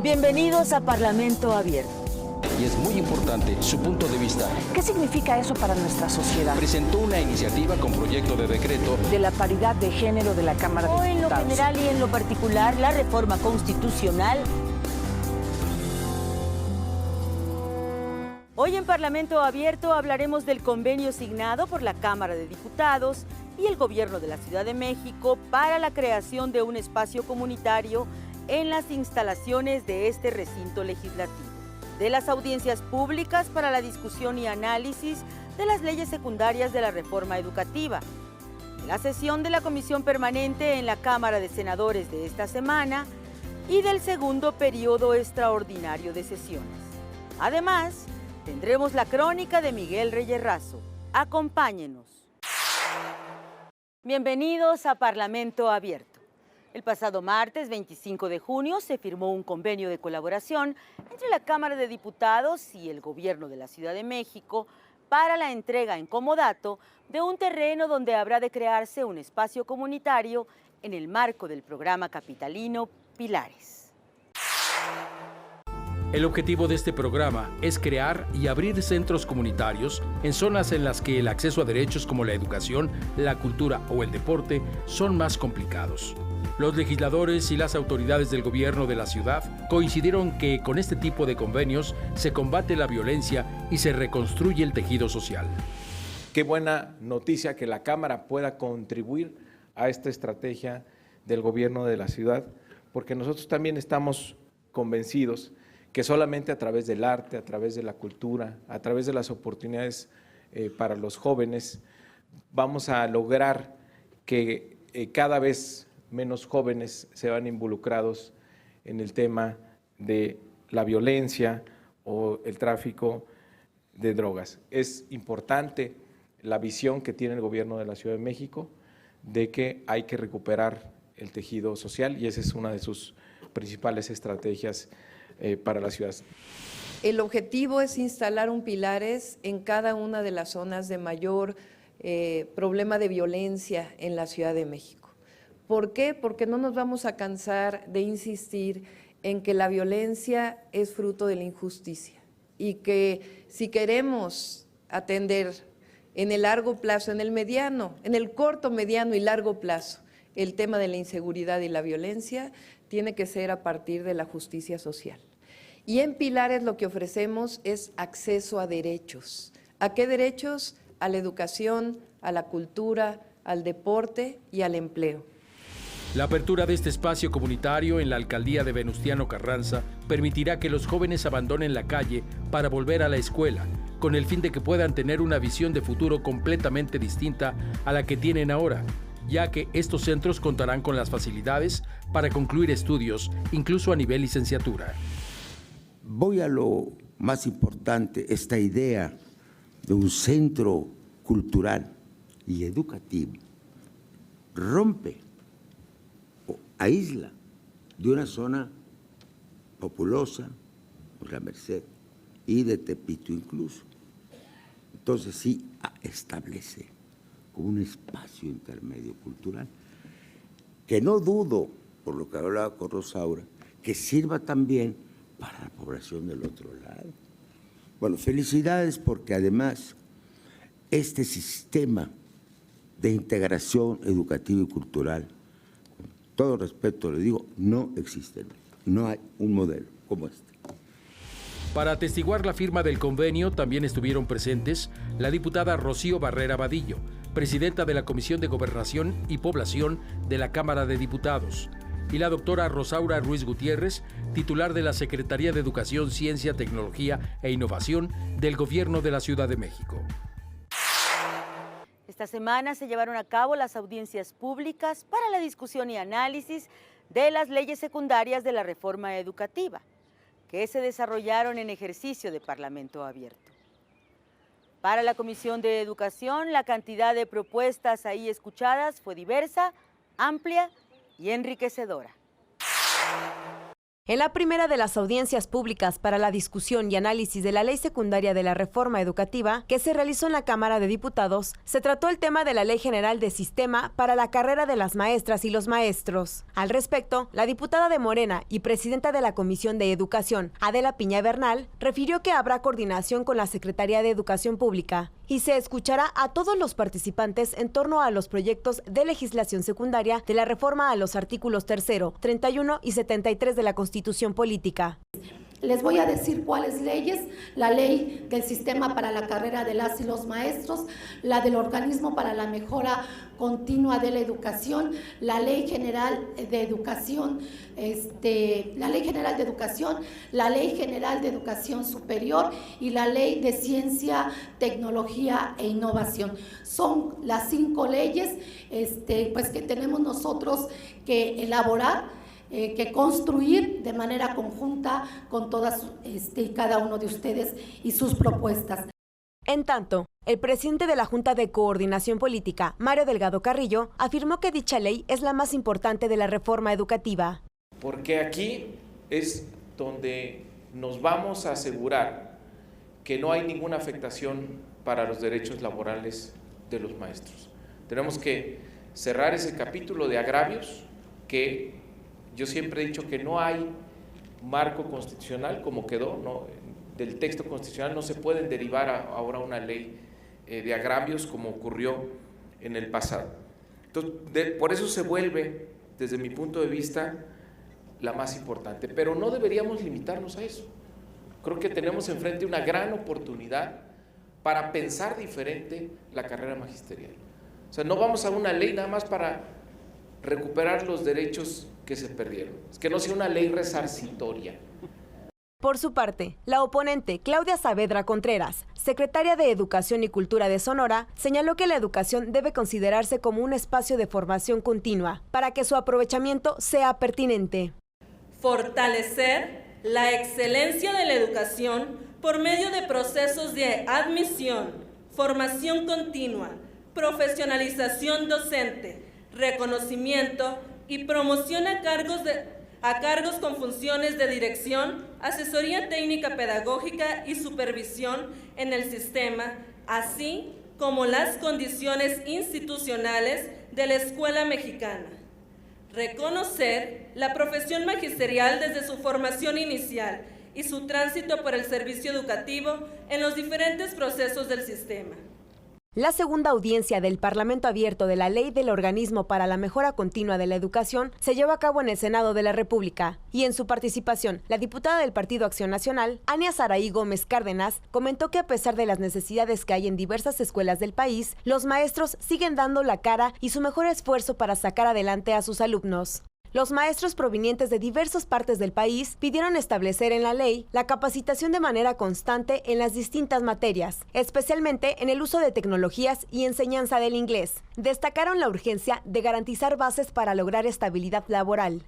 Bienvenidos a Parlamento Abierto. Y es muy importante su punto de vista. ¿Qué significa eso para nuestra sociedad? Presentó una iniciativa con proyecto de decreto De la paridad de género de la Cámara de O en lo Diputados. general y en lo particular, la reforma constitucional. Hoy en Parlamento Abierto hablaremos del convenio signado por la Cámara de Diputados y el Gobierno de la Ciudad de México para la creación de un espacio comunitario en las instalaciones de este recinto legislativo, de las audiencias públicas para la discusión y análisis de las leyes secundarias de la reforma educativa, de la sesión de la Comisión Permanente en la Cámara de Senadores de esta semana y del segundo periodo extraordinario de sesiones. Además, tendremos la crónica de Miguel Reyes Razo. Acompáñenos. Bienvenidos a Parlamento Abierto. El pasado martes 25 de junio se firmó un convenio de colaboración entre la Cámara de Diputados y el Gobierno de la Ciudad de México para la entrega en comodato de un terreno donde habrá de crearse un espacio comunitario en el marco del programa capitalino Pilares. El objetivo de este programa es crear y abrir centros comunitarios en zonas en las que el acceso a derechos como la educación, la cultura o el deporte son más complicados. Los legisladores y las autoridades del gobierno de la ciudad coincidieron que con este tipo de convenios se combate la violencia y se reconstruye el tejido social. Qué buena noticia que la Cámara pueda contribuir a esta estrategia del gobierno de la ciudad, porque nosotros también estamos convencidos que solamente a través del arte, a través de la cultura, a través de las oportunidades para los jóvenes, vamos a lograr que cada vez menos jóvenes se van involucrados en el tema de la violencia o el tráfico de drogas. Es importante la visión que tiene el gobierno de la Ciudad de México de que hay que recuperar el tejido social y esa es una de sus principales estrategias para la ciudad. El objetivo es instalar un Pilares en cada una de las zonas de mayor problema de violencia en la Ciudad de México. ¿Por qué? Porque no nos vamos a cansar de insistir en que la violencia es fruto de la injusticia y que si queremos atender en el largo plazo, en el mediano, en el corto, mediano y largo plazo, el tema de la inseguridad y la violencia, tiene que ser a partir de la justicia social. Y en Pilares lo que ofrecemos es acceso a derechos. ¿A qué derechos? A la educación, a la cultura, al deporte y al empleo. La apertura de este espacio comunitario en la alcaldía de Venustiano Carranza permitirá que los jóvenes abandonen la calle para volver a la escuela, con el fin de que puedan tener una visión de futuro completamente distinta a la que tienen ahora, ya que estos centros contarán con las facilidades para concluir estudios, incluso a nivel licenciatura. Voy a lo más importante, esta idea de un centro cultural y educativo rompe o aísla de una zona populosa, por la Merced y de Tepito incluso. Entonces sí establece como un espacio intermedio cultural, que no dudo, por lo que hablaba con Rosaura, que sirva también para la población del otro lado. Bueno, felicidades porque además este sistema de integración educativa y cultural, con todo respeto le digo, no existe, no hay un modelo como este. Para atestiguar la firma del convenio también estuvieron presentes la diputada Rocío Barrera Vadillo, presidenta de la Comisión de Gobernación y Población de la Cámara de Diputados, y la doctora Rosaura Ruiz Gutiérrez, titular de la Secretaría de Educación, Ciencia, Tecnología e Innovación del Gobierno de la Ciudad de México. Esta semana se llevaron a cabo las audiencias públicas para la discusión y análisis de las leyes secundarias de la reforma educativa, que se desarrollaron en ejercicio de Parlamento Abierto. Para la Comisión de Educación, la cantidad de propuestas ahí escuchadas fue diversa, amplia y enriquecedora. En la primera de las audiencias públicas para la discusión y análisis de la ley secundaria de la reforma educativa que se realizó en la Cámara de Diputados, se trató el tema de la Ley General de Sistema para la carrera de las maestras y los maestros. Al respecto, la diputada de Morena y presidenta de la Comisión de Educación, Adela Piña Bernal, refirió que habrá coordinación con la Secretaría de Educación Pública y se escuchará a todos los participantes en torno a los proyectos de legislación secundaria de la reforma a los artículos 3, 31 y 73 de la Constitución Política. Les voy a decir cuáles leyes: la ley del sistema para la carrera de las y los maestros, la del organismo para la mejora continua de la educación, la ley general de educación, la ley general de educación, la ley general de educación superior y la ley de ciencia, tecnología e innovación. Son las 5 leyes pues que tenemos nosotros que elaborar, que construir de manera conjunta con todas y cada uno de ustedes y sus propuestas. En tanto, el presidente de la Junta de Coordinación Política, Mario Delgado Carrillo, afirmó que dicha ley es la más importante de la reforma educativa. Porque aquí es donde nos vamos a asegurar que no hay ninguna afectación para los derechos laborales de los maestros. Tenemos que cerrar ese capítulo de agravios que yo siempre he dicho que no hay marco constitucional como quedó, ¿no? Del texto constitucional no se pueden derivar ahora una ley de agravios como ocurrió en el pasado. Entonces, por eso se vuelve, desde mi punto de vista, la más importante. Pero no deberíamos limitarnos a eso. Creo que tenemos enfrente una gran oportunidad para pensar diferente la carrera magisterial. O sea, no vamos a una ley nada más para recuperar los derechos que se perdieron. Es que no sea una ley resarcitoria. Por su parte, la oponente Claudia Saavedra Contreras, secretaria de Educación y Cultura de Sonora, señaló que la educación debe considerarse como un espacio de formación continua para que su aprovechamiento sea pertinente. Fortalecer la excelencia de la educación por medio de procesos de admisión, formación continua, profesionalización docente, reconocimiento y promoción a cargos con funciones de dirección, asesoría técnica pedagógica y supervisión en el sistema, así como las condiciones institucionales de la escuela mexicana. Reconocer la profesión magisterial desde su formación inicial y su tránsito por el servicio educativo en los diferentes procesos del sistema. La segunda audiencia del Parlamento Abierto de la Ley del Organismo para la Mejora Continua de la Educación se llevó a cabo en el Senado de la República y en su participación, la diputada del Partido Acción Nacional, Ania Saraí Gómez Cárdenas, comentó que a pesar de las necesidades que hay en diversas escuelas del país, los maestros siguen dando la cara y su mejor esfuerzo para sacar adelante a sus alumnos. Los maestros provenientes de diversas partes del país pidieron establecer en la ley la capacitación de manera constante en las distintas materias, especialmente en el uso de tecnologías y enseñanza del inglés. Destacaron la urgencia de garantizar bases para lograr estabilidad laboral.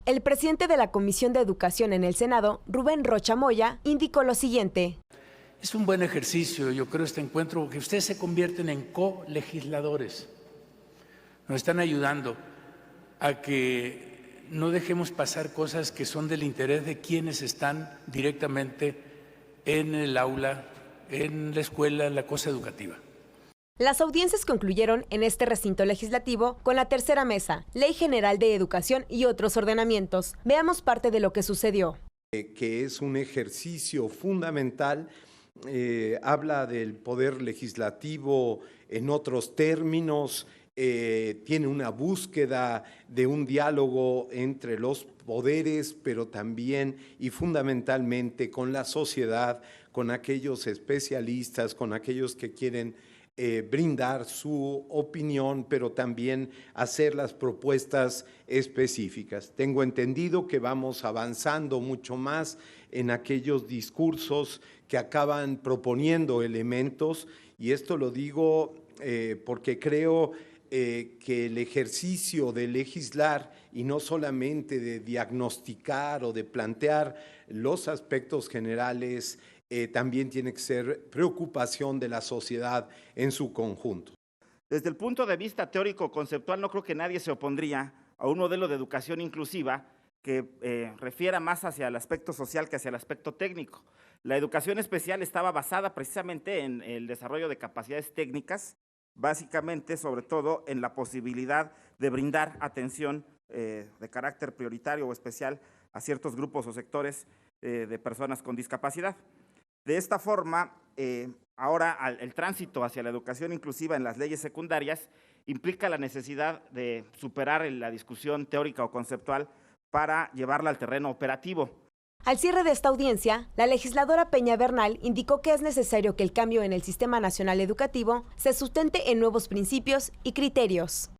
El presidente de la Comisión de Educación en el Senado, Rubén Rocha Moya, indicó lo siguiente. Es un buen ejercicio, yo creo, este encuentro, porque ustedes se convierten en colegisladores. Nos están ayudando a que no dejemos pasar cosas que son del interés de quienes están directamente en el aula, en la escuela, en la cosa educativa. Las audiencias concluyeron en este recinto legislativo con la tercera mesa, Ley General de Educación y otros ordenamientos. Veamos parte de lo que sucedió. Que es un ejercicio fundamental, habla del poder legislativo en otros términos, tiene una búsqueda de un diálogo entre los poderes, pero también y fundamentalmente con la sociedad, con aquellos especialistas, con aquellos que quieren brindar su opinión, pero también hacer las propuestas específicas. Tengo entendido que vamos avanzando mucho más en aquellos discursos que acaban proponiendo elementos, y esto lo digo porque creo que el ejercicio de legislar y no solamente de diagnosticar o de plantear los aspectos generales también tiene que ser preocupación de la sociedad en su conjunto. Desde el punto de vista teórico-conceptual, no creo que nadie se opondría a un modelo de educación inclusiva que refiera más hacia el aspecto social que hacia el aspecto técnico. La educación especial estaba basada precisamente en el desarrollo de capacidades técnicas, básicamente, sobre todo, en la posibilidad de brindar atención de carácter prioritario o especial a ciertos grupos o sectores de personas con discapacidad. De esta forma, ahora el tránsito hacia la educación inclusiva en las leyes secundarias implica la necesidad de superar la discusión teórica o conceptual para llevarla al terreno operativo. Al cierre de esta audiencia, la legisladora Peña Bernal indicó que es necesario que el cambio en el Sistema Nacional Educativo se sustente en nuevos principios y criterios.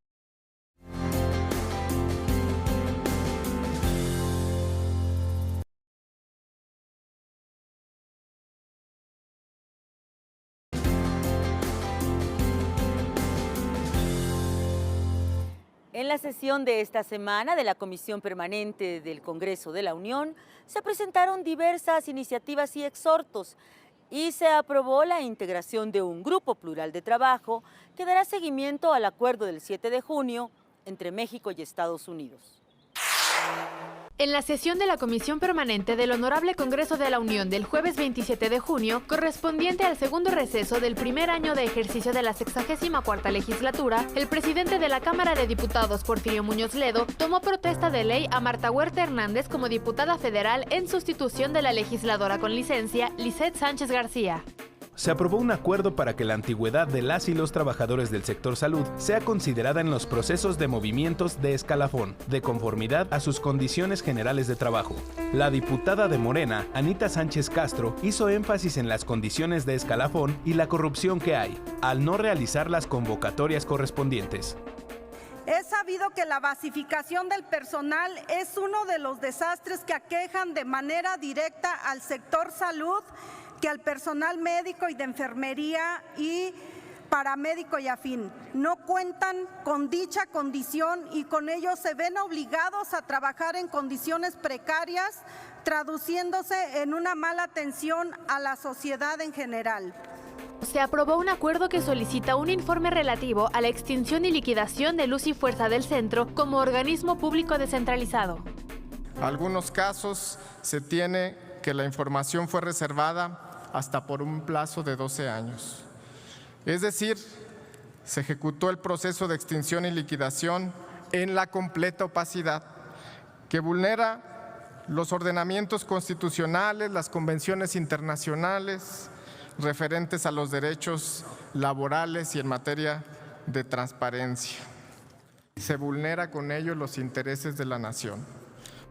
En la sesión de esta semana de la Comisión Permanente del Congreso de la Unión se presentaron diversas iniciativas y exhortos y se aprobó la integración de un grupo plural de trabajo que dará seguimiento al acuerdo del 7 de junio entre México y Estados Unidos. En la sesión de la Comisión Permanente del Honorable Congreso de la Unión del jueves 27 de junio, correspondiente al segundo receso del primer año de ejercicio de la 64ª legislatura, el presidente de la Cámara de Diputados, Porfirio Muñoz Ledo, tomó protesta de ley a Marta Huerta Hernández como diputada federal en sustitución de la legisladora con licencia, Lisette Sánchez García. Se aprobó un acuerdo para que la antigüedad de las y los trabajadores del sector salud sea considerada en los procesos de movimientos de escalafón, de conformidad a sus condiciones generales de trabajo. La diputada de Morena, Anita Sánchez Castro, hizo énfasis en las condiciones de escalafón y la corrupción que hay, al no realizar las convocatorias correspondientes. Es sabido que la basificación del personal es uno de los desastres que aquejan de manera directa al sector salud, que al personal médico y de enfermería y paramédico y afín. No cuentan con dicha condición y con ello se ven obligados a trabajar en condiciones precarias, traduciéndose en una mala atención a la sociedad en general. Se aprobó un acuerdo que solicita un informe relativo a la extinción y liquidación de Luz y Fuerza del Centro como organismo público descentralizado. Algunos casos se tiene que la información fue reservada hasta por un plazo de 12 años. Es decir, se ejecutó el proceso de extinción y liquidación en la completa opacidad, que vulnera los ordenamientos constitucionales, las convenciones internacionales referentes a los derechos laborales y en materia de transparencia. Se vulnera con ello los intereses de la nación.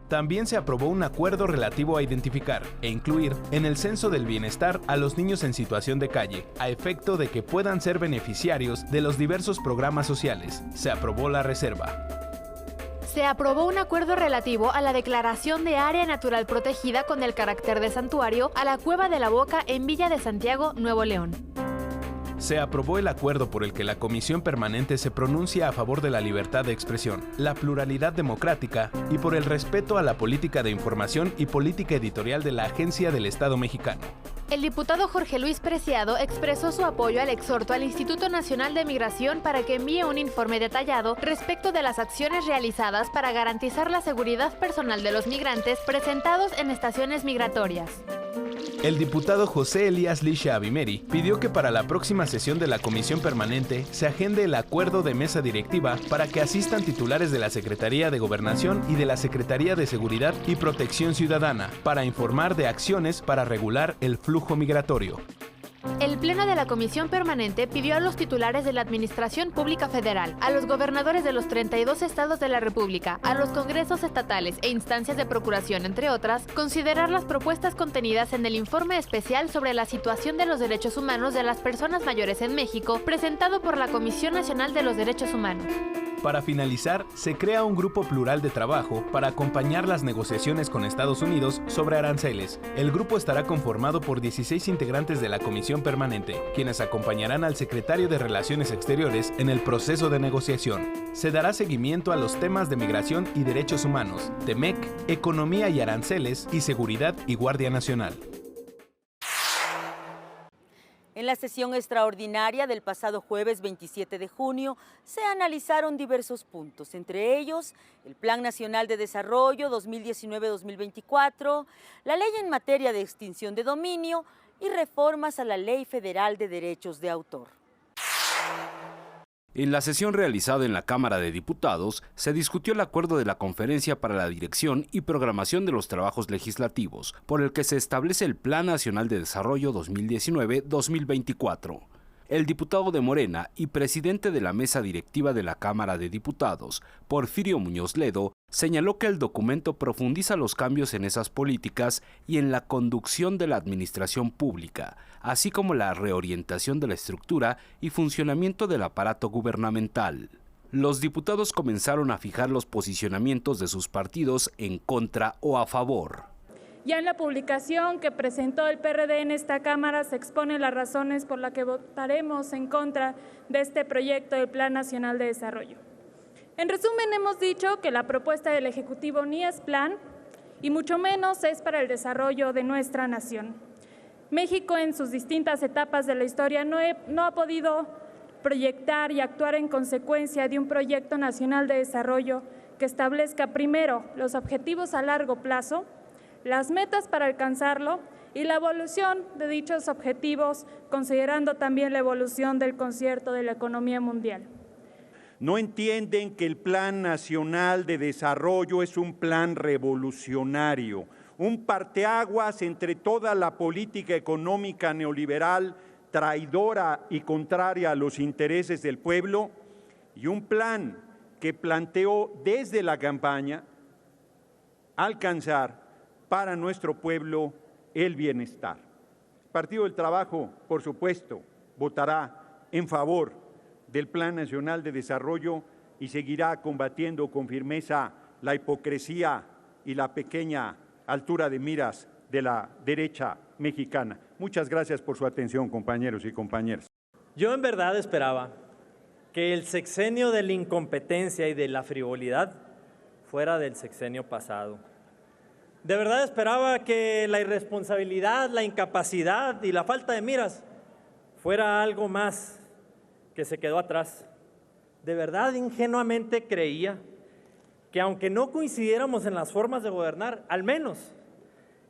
También se aprobó un acuerdo relativo a identificar e incluir en el censo del bienestar a los niños en situación de calle, a efecto de que puedan ser beneficiarios de los diversos programas sociales. Se aprobó la reserva. Se aprobó un acuerdo relativo a la declaración de área natural protegida con el carácter de santuario a la Cueva de la Boca en Villa de Santiago, Nuevo León. Se aprobó el acuerdo por el que la Comisión Permanente se pronuncia a favor de la libertad de expresión, la pluralidad democrática y por el respeto a la política de información y política editorial de la Agencia del Estado Mexicano. El diputado Jorge Luis Preciado expresó su apoyo al exhorto al Instituto Nacional de Migración para que envíe un informe detallado respecto de las acciones realizadas para garantizar la seguridad personal de los migrantes presentados en estaciones migratorias. El diputado José Elías Lisha Abimeri pidió que para la próxima sesión de la Comisión Permanente se agende el acuerdo de mesa directiva para que asistan titulares de la Secretaría de Gobernación y de la Secretaría de Seguridad y Protección Ciudadana para informar de acciones para regular el flujo migratorio. El Pleno de la Comisión Permanente pidió a los titulares de la Administración Pública Federal, a los gobernadores de los 32 estados de la República, a los congresos estatales e instancias de procuración, entre otras, considerar las propuestas contenidas en el informe especial sobre la situación de los derechos humanos de las personas mayores en México, presentado por la Comisión Nacional de los Derechos Humanos. Para finalizar, se crea un grupo plural de trabajo para acompañar las negociaciones con Estados Unidos sobre aranceles. El grupo estará conformado por 16 integrantes de la Comisión Permanente, quienes acompañarán al secretario de Relaciones Exteriores en el proceso de negociación. Se dará seguimiento a los temas de migración y derechos humanos, TEMEC, economía y aranceles y seguridad y Guardia Nacional. En la sesión extraordinaria del pasado jueves 27 de junio se analizaron diversos puntos, entre ellos el Plan Nacional de Desarrollo 2019-2024, la ley en materia de extinción de dominio y reformas a la Ley Federal de Derechos de Autor. En la sesión realizada en la Cámara de Diputados, se discutió el acuerdo de la Conferencia para la Dirección y Programación de los Trabajos Legislativos, por el que se establece el Plan Nacional de Desarrollo 2019-2024. El diputado de Morena y presidente de la mesa directiva de la Cámara de Diputados, Porfirio Muñoz Ledo, señaló que el documento profundiza los cambios en esas políticas y en la conducción de la administración pública, así como la reorientación de la estructura y funcionamiento del aparato gubernamental. Los diputados comenzaron a fijar los posicionamientos de sus partidos en contra o a favor. Ya en la publicación que presentó el PRD en esta Cámara se exponen las razones por las que votaremos en contra de este proyecto del Plan Nacional de Desarrollo. En resumen, hemos dicho que la propuesta del Ejecutivo ni es plan y mucho menos es para el desarrollo de nuestra nación. México en sus distintas etapas de la historia no ha podido proyectar y actuar en consecuencia de un proyecto nacional de desarrollo que establezca primero los objetivos a largo plazo, las metas para alcanzarlo y la evolución de dichos objetivos, considerando también la evolución del concierto de la economía mundial. No entienden que el Plan Nacional de Desarrollo es un plan revolucionario, un parteaguas entre toda la política económica neoliberal, traidora y contraria a los intereses del pueblo, y un plan que planteó desde la campaña alcanzar para nuestro pueblo el bienestar. El Partido del Trabajo, por supuesto, votará en favor del Plan Nacional de Desarrollo y seguirá combatiendo con firmeza la hipocresía y la pequeña altura de miras de la derecha mexicana. Muchas gracias por su atención, compañeros y compañeras. Yo en verdad esperaba que el sexenio de la incompetencia y de la frivolidad fuera del sexenio pasado. De verdad esperaba que la irresponsabilidad, la incapacidad y la falta de miras fuera algo más que se quedó atrás. De verdad ingenuamente creía que aunque no coincidiéramos en las formas de gobernar, al menos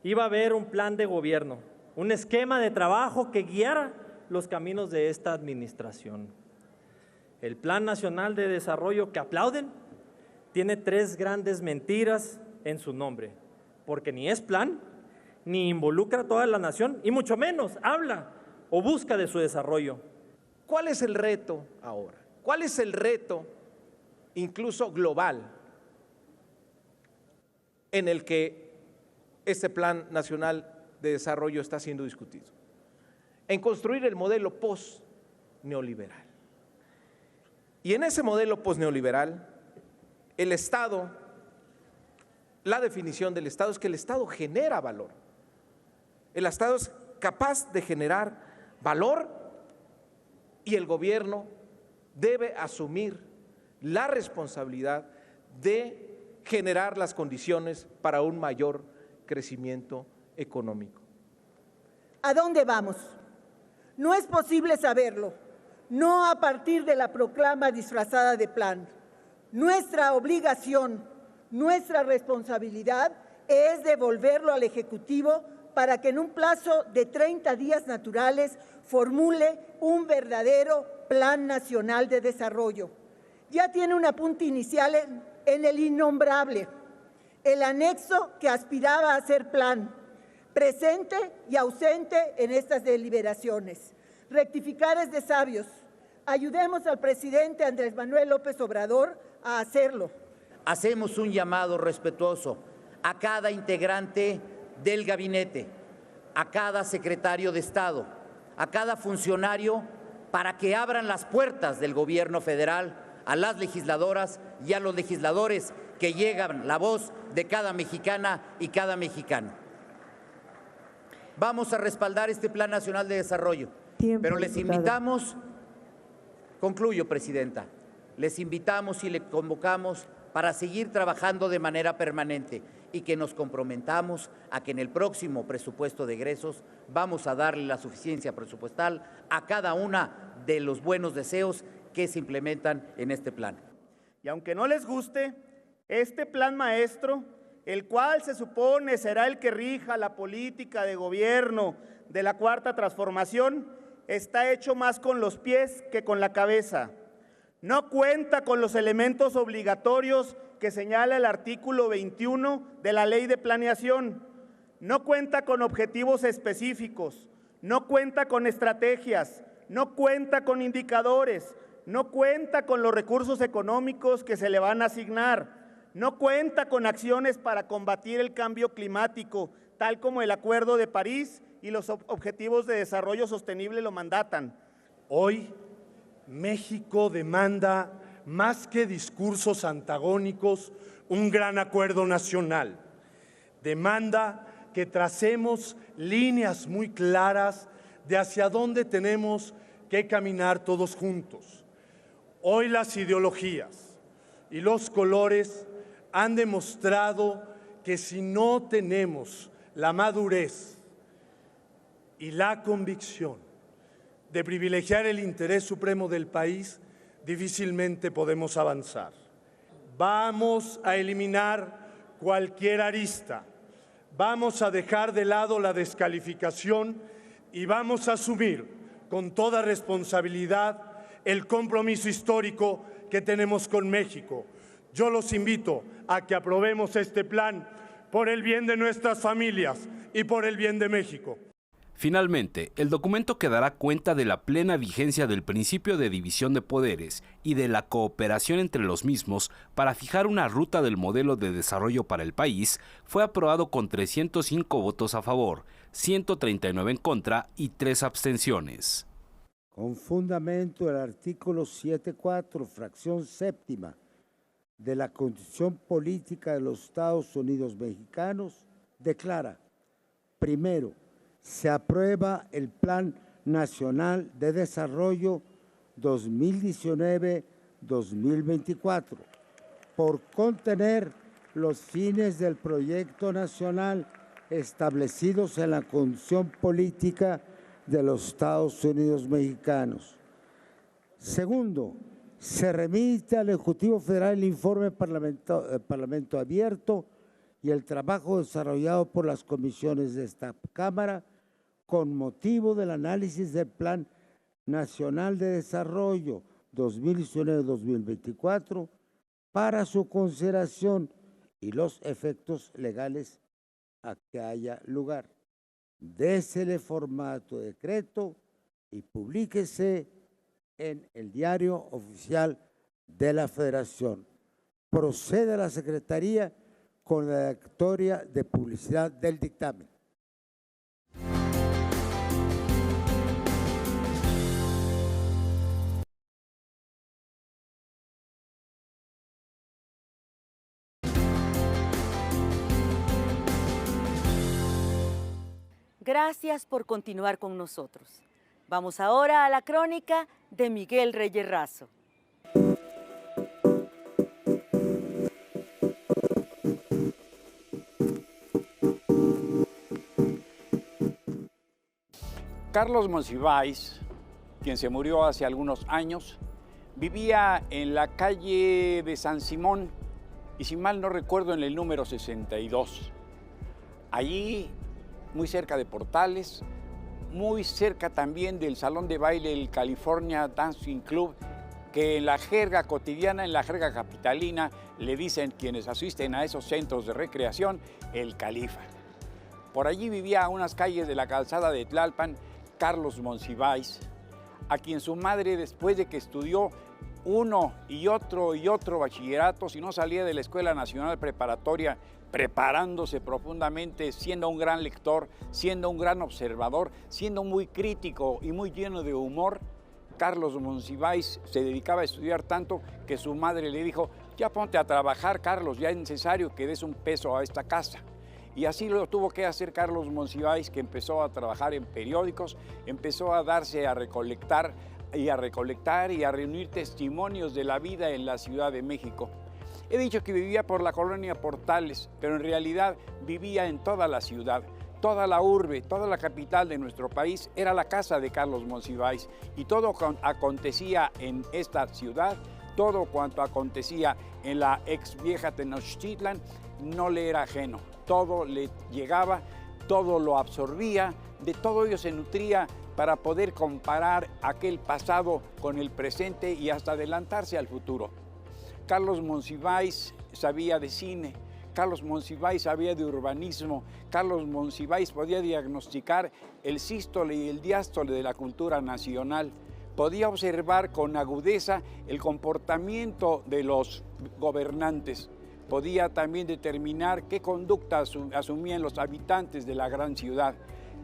iba a haber un plan de gobierno, un esquema de trabajo que guiara los caminos de esta administración. El Plan Nacional de Desarrollo que aplauden tiene 3 grandes mentiras en su nombre, porque ni es plan, ni involucra a toda la nación, y mucho menos habla o busca de su desarrollo. ¿Cuál es el reto ahora? ¿Cuál es el reto, incluso global, en el que este Plan Nacional de Desarrollo está siendo discutido? En construir el modelo post-neoliberal. Y en ese modelo post-neoliberal, el Estado, la definición del Estado es que el Estado genera valor. El Estado es capaz de generar valor y el gobierno debe asumir la responsabilidad de generar las condiciones para un mayor crecimiento económico. ¿A dónde vamos? No es posible saberlo, no a partir de la proclama disfrazada de plan. Nuestra obligación, nuestra responsabilidad es devolverlo al Ejecutivo para que en un plazo de 30 días naturales formule un verdadero Plan Nacional de Desarrollo. Ya tiene un apunte inicial en el innombrable, el anexo que aspiraba a ser plan, presente y ausente en estas deliberaciones. Rectificar es de sabios. Ayudemos al presidente Andrés Manuel López Obrador a hacerlo. Hacemos un llamado respetuoso a cada integrante del gabinete, a cada secretario de Estado, a cada funcionario para que abran las puertas del gobierno federal a las legisladoras y a los legisladores que llegan la voz de cada mexicana y cada mexicano. Vamos a respaldar este Plan Nacional de Desarrollo, pero les invitamos, concluyo, Presidenta, les invitamos y le convocamos para seguir trabajando de manera permanente y que nos comprometamos a que en el próximo presupuesto de egresos vamos a darle la suficiencia presupuestal a cada uno de los buenos deseos que se implementan en este plan. Y aunque no les guste, este plan maestro, el cual se supone será el que rija la política de gobierno de la Cuarta Transformación, está hecho más con los pies que con la cabeza. No cuenta con los elementos obligatorios que señala el artículo 21 de la Ley de Planeación. No cuenta con objetivos específicos, no cuenta con estrategias, no cuenta con indicadores, no cuenta con los recursos económicos que se le van a asignar, no cuenta con acciones para combatir el cambio climático, tal como el Acuerdo de París y los Objetivos de Desarrollo Sostenible lo mandatan. Hoy, México demanda, más que discursos antagónicos, un gran acuerdo nacional. Demanda que tracemos líneas muy claras de hacia dónde tenemos que caminar todos juntos. Hoy las ideologías y los colores han demostrado que si no tenemos la madurez y la convicción de privilegiar el interés supremo del país, difícilmente podemos avanzar. Vamos a eliminar cualquier arista, vamos a dejar de lado la descalificación y vamos a asumir con toda responsabilidad el compromiso histórico que tenemos con México. Yo los invito a que aprobemos este plan por el bien de nuestras familias y por el bien de México. Finalmente, el documento que dará cuenta de la plena vigencia del principio de división de poderes y de la cooperación entre los mismos para fijar una ruta del modelo de desarrollo para el país, fue aprobado con 305 votos a favor, 139 en contra y 3 abstenciones. Con fundamento el artículo 7.4, fracción séptima de la Constitución Política de los Estados Unidos Mexicanos, declara: primero, se aprueba el Plan Nacional de Desarrollo 2019-2024 por contener los fines del proyecto nacional establecidos en la Constitución Política de los Estados Unidos Mexicanos. Segundo, se remite al Ejecutivo Federal el informe Parlamento Abierto y el trabajo desarrollado por las comisiones de esta Cámara con motivo del análisis del Plan Nacional de Desarrollo 2019-2024 para su consideración y los efectos legales a que haya lugar. Désele formato de decreto y publíquese en el Diario Oficial de la Federación. Procede a la Secretaría con la dedicatoria de publicidad del dictamen. Gracias por continuar con nosotros. Vamos ahora a la crónica de Miguel Reyes Razo. Carlos Monsiváis, quien se murió hace algunos años, vivía en la calle de San Simón y, si mal no recuerdo, en el número 62. Allí, muy cerca de Portales, muy cerca también del salón de baile el California Dancing Club, que en la jerga cotidiana, en la jerga capitalina, le dicen quienes asisten a esos centros de recreación, el Califa. Por allí vivía a unas calles de la calzada de Tlalpan Carlos Monsiváis, a quien su madre, después de que estudió uno y otro bachillerato, si no salía de la Escuela Nacional Preparatoria, preparándose profundamente, siendo un gran lector, siendo un gran observador, siendo muy crítico y muy lleno de humor, Carlos Monsiváis se dedicaba a estudiar tanto que su madre le dijo: ya ponte a trabajar, Carlos, ya es necesario que des un peso a esta casa. Y así lo tuvo que hacer Carlos Monsiváis, que empezó a trabajar en periódicos, empezó a darse a recolectar y a reunir testimonios de la vida en la Ciudad de México. He dicho que vivía por la colonia Portales, pero en realidad vivía en toda la ciudad. Toda la urbe, toda la capital de nuestro país era la casa de Carlos Monsiváis y todo acontecía en esta ciudad, todo cuanto acontecía en la ex vieja Tenochtitlan no le era ajeno, todo le llegaba, todo lo absorbía, de todo ello se nutría para poder comparar aquel pasado con el presente y hasta adelantarse al futuro. Carlos Monsiváis sabía de cine, Carlos Monsiváis sabía de urbanismo, Carlos Monsiváis podía diagnosticar el sístole y el diástole de la cultura nacional, podía observar con agudeza el comportamiento de los gobernantes, podía también determinar qué conducta asumían los habitantes de la gran ciudad.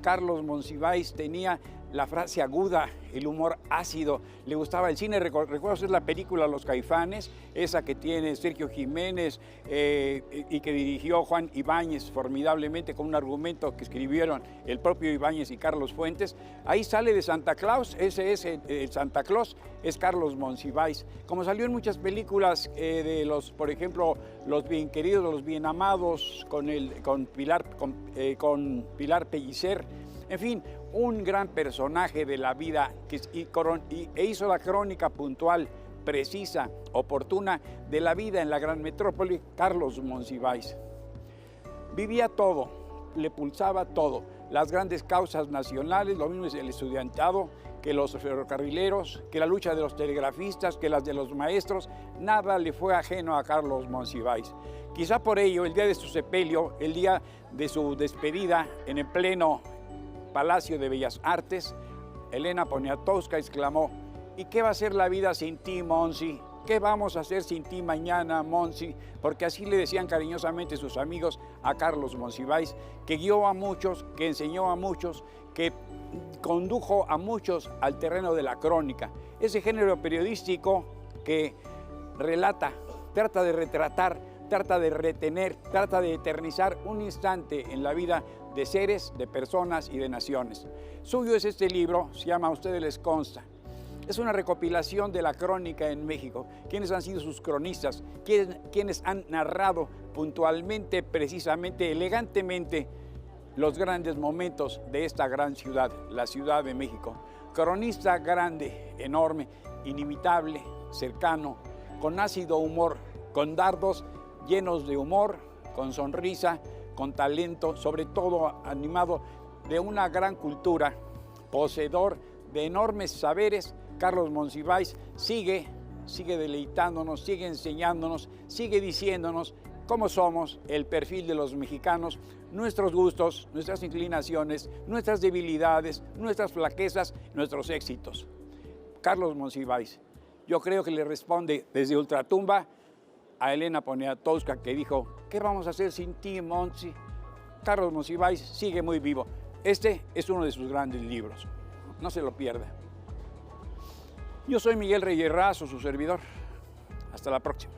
Carlos Monsiváis tenía la frase aguda, el humor ácido, le gustaba el cine. Recuerdo hacer la película Los Caifanes, esa que tiene Sergio Jiménez y que dirigió Juan Ibáñez formidablemente con un argumento que escribieron el propio Ibáñez y Carlos Fuentes. Ahí sale de Santa Claus, ese es el Santa Claus, es Carlos Monsiváis. Como salió en muchas películas de los, por ejemplo, Los Bien Queridos, Los Bien Amados, con Pilar Pellicer, en fin, un gran personaje de la vida e hizo la crónica puntual, precisa, oportuna de la vida en la gran metrópoli, Carlos Monsiváis. Vivía todo, le pulsaba todo, las grandes causas nacionales, lo mismo es el estudiantado, que los ferrocarrileros, que la lucha de los telegrafistas, que las de los maestros, nada le fue ajeno a Carlos Monsiváis. Quizá por ello, el día de su sepelio, el día de su despedida en el pleno Palacio de Bellas Artes, Elena Poniatowska exclamó: ¿y qué va a ser la vida sin ti, Monsi? ¿Qué vamos a hacer sin ti mañana, Monsi? Porque así le decían cariñosamente sus amigos a Carlos Monsiváis, que guió a muchos, que enseñó a muchos, que condujo a muchos al terreno de la crónica. Ese género periodístico que relata, trata de retratar, trata de retener, trata de eternizar un instante en la vida de seres, de personas y de naciones. Suyo es este libro, se llama A Ustedes Les Consta. Es una recopilación de la crónica en México, quienes han sido sus cronistas, quienes han narrado puntualmente, precisamente, elegantemente, los grandes momentos de esta gran ciudad, la Ciudad de México. Cronista grande, enorme, inimitable, cercano, con ácido humor, con dardos llenos de humor, con sonrisa, con talento, sobre todo animado de una gran cultura, poseedor de enormes saberes. Carlos Monsiváis sigue deleitándonos, sigue enseñándonos, sigue diciéndonos cómo somos, el perfil de los mexicanos, nuestros gustos, nuestras inclinaciones, nuestras debilidades, nuestras flaquezas, nuestros éxitos. Carlos Monsiváis, yo creo que le responde desde ultratumba a Elena Poniatowska, que dijo: ¿qué vamos a hacer sin ti, Monsi? Carlos Monsiváis sigue muy vivo. Este es uno de sus grandes libros. No se lo pierda. Yo soy Miguel Reyes Razo, su servidor. Hasta la próxima.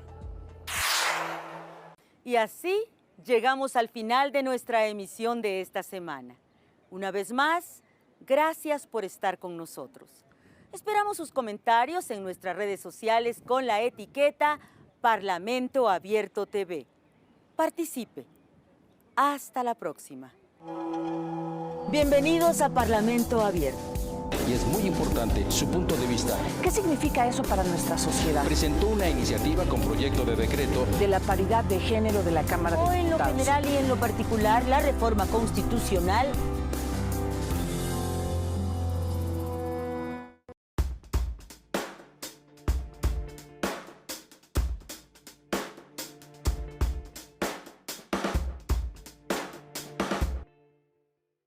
Y así llegamos al final de nuestra emisión de esta semana. Una vez más, gracias por estar con nosotros. Esperamos sus comentarios en nuestras redes sociales con la etiqueta Parlamento Abierto TV. Participe. Hasta la próxima. Bienvenidos a Parlamento Abierto. Y es muy importante su punto de vista. ¿Qué significa eso para nuestra sociedad? Presentó una iniciativa con proyecto de decreto de la paridad de género de la Cámara de Diputados. O en lo general y en lo particular, la reforma constitucional